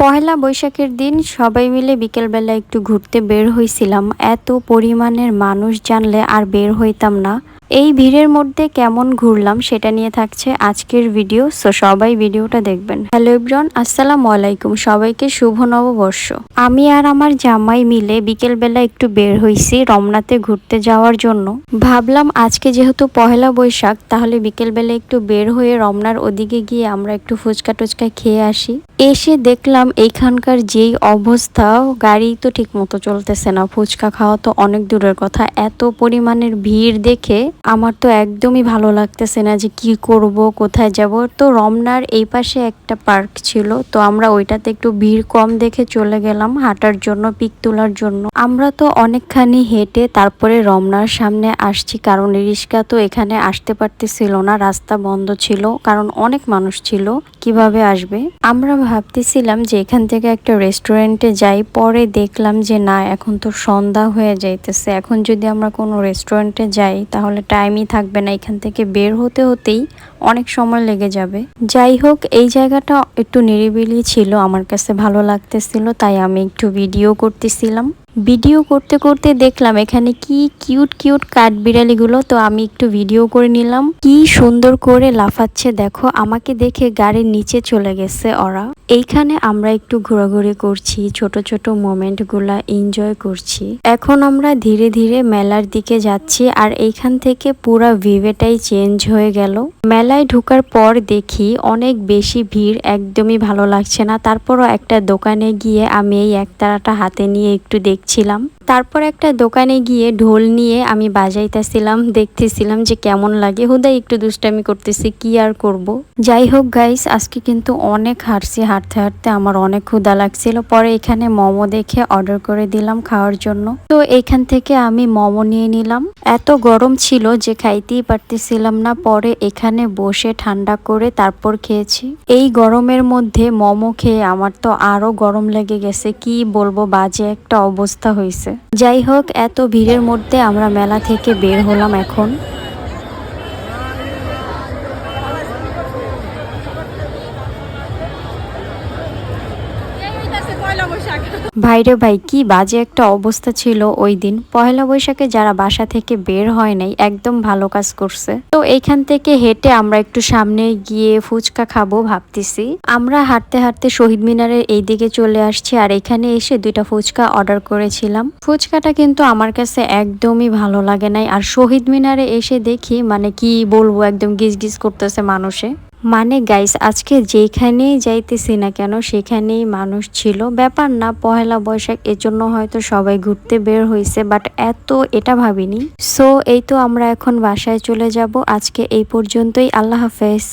পহেলা বৈশাখের দিন সবাই মিলে বিকেলবেলা একটু ঘুরতে বের হইছিলাম। এত পরিমাণের মানুষ জানলে আর বের হইতাম না। এই ভিড়ের মধ্যে কেমন ঘুরলাম সেটা নিয়ে থাকছে আজকের ভিডিও। সো সবাই ভিডিওটা দেখবেন। হ্যালো এভরিওয়ান, আসসালামু আলাইকুম। সবাইকে শুভ নববর্ষ। আমি আর আমার জামাই মিলে বিকেলবেলা একটু বের হইছি রমনাতে ঘুরতে যাওয়ার জন্য। ভাবলাম আজকে যেহেতু পহেলা বৈশাখ, তাহলে বিকেলবেলা একটু বের হয়ে রমনার ওদিকে গিয়ে আমরা একটু ফুচকা টুচকা খেয়ে আসি। এসে দেখলাম এইখানকার যেই অবস্থা, গাড়ি তো ঠিক মতো চলতেছে না, ফুচকা খাওয়া তো অনেক দূরের কথা। এত পরিমাণের ভিড় দেখে আমার তো একদমই ভালো লাগতেছে না যে কি করব, কোথায় যাব। তো রমনার এই পাশে একটা পার্ক ছিল, তো আমরা ওইটাতে একটু ভিড় কম দেখে চলে গেলাম হাঁটার জন্য, পিক তোলার জন্য। আমরা তো অনেকখানি হেঁটে তারপরে রমনার সামনে আসছি, কারণ রিক্সা তো এখানে আসতে পারতেছিল না, রাস্তা বন্ধ ছিল, কারণ অনেক মানুষ ছিল, কিভাবে আসবে। আমরা ভাবতেছিলাম যে এখান থেকে একটা রেস্টুরেন্টে যাই, পরে দেখলাম যে না, এখন তো সন্ধ্যা হয়ে যাইতেছে, এখন যদি আমরা কোনো রেস্টুরেন্টে যাই তাহলে টাইমই থাকবে না, এখান থেকে বের হতে হতেই অনেক সময় লেগে যাবে। যাই হোক, এই জায়গাটা একটু নিরিবিলি ছিল, আমার কাছে ভালো লাগতেছিল, তাই আমি একটু ভিডিও করতেছিলাম। ভিডিও করতে করতে দেখলাম এখানে কি কিউট কিউট কাঠবিড়ালিগুলো, তো আমি একটু ভিডিও করে নিলাম। কি সুন্দর করে লাফাচ্ছে দেখো, আমাকে দেখে গাড়ির নিচে চলে গেছে ওরা। এইখানে আমরা একটু ঘোরাঘুরি করছি, ছোট ছোট মোমেন্ট গুলা এনজয় করছি। এখন আমরা ধীরে ধীরে মেলার দিকে যাচ্ছি, আর এইখান থেকে পুরা ভিউটাই চেঞ্জ হয়ে গেল। মেলায় ঢোকার পর দেখি অনেক বেশি ভিড়, একদমই ভালো লাগছে না। তারপরও একটা দোকানে গিয়ে আমি এই একতারাটা হাতে নিয়ে একটু দেখছিলাম। তারপর একটা দোকানে গিয়ে ঢোল নিয়ে আমি বাজাইতেছিলাম, দেখতেছিলাম যে কেমন লাগে। হুদাই একটু দুষ্টামি করতেছি, কি আর করব। যাই হোক গাইস, আজকে কিন্তু অনেক হাঁটছি, হাঁটতে হাঁটতে আমার অনেক ক্ষুধা লাগছিল। পরে এখানে মোমো দেখে অর্ডার করে দিলাম খাওয়ার জন্য। তো এখান থেকে আমি মোমো নিয়ে নিলাম। এত গরম ছিল যে খাইতেই পারতেছিলাম না, পরে এখানে বসে ঠান্ডা করে তারপর খেয়েছি। এই গরমের মধ্যে মোমো খেয়ে আমার তো আরো গরম লেগে গেছে, কি বলবো, বাজে একটা অবস্থা হয়েছে। যাই হোক, এত ভিড়ের মধ্যে আমরা মেলা থেকে বের হলাম এখন। ভাইরে ভাই, কি বাজে একটা অবস্থা ছিল ওই দিন। পহেলা বৈশাখে যারা বাসা থেকে বের হয় নাই, একদম ভালো কাজ করছে। তো এইখান থেকে হেঁটে আমরা একটু সামনে গিয়ে ফুচকা খাবো ভাবতেছি। আমরা হাঁটতে হাঁটতে শহীদ মিনারের এই দিকে চলে আসছি, আর এখানে এসে দুইটা ফুচকা অর্ডার করেছিলাম। ফুচকাটা কিন্তু আমার কাছে একদমই ভালো লাগে নাই, আর শহীদ মিনারে এসে দেখি মানে কি বলবো, একদম গিজ গিজ করতেছে মানুষে। মানে গাইস, আজকে যেখানেই যাইতেছি না কেন সেখানেই মানুষ ছিল। ব্যাপার না, পহেলা বৈশাখ, এজন্য হয়তো সবাই ঘুরতে বের হয়েছে, বাট এত এটা ভাবিনি। সো এই তো আমরা এখন বাসায় চলে যাব। আজকে এই পর্যন্তই। আল্লাহ হাফেজ।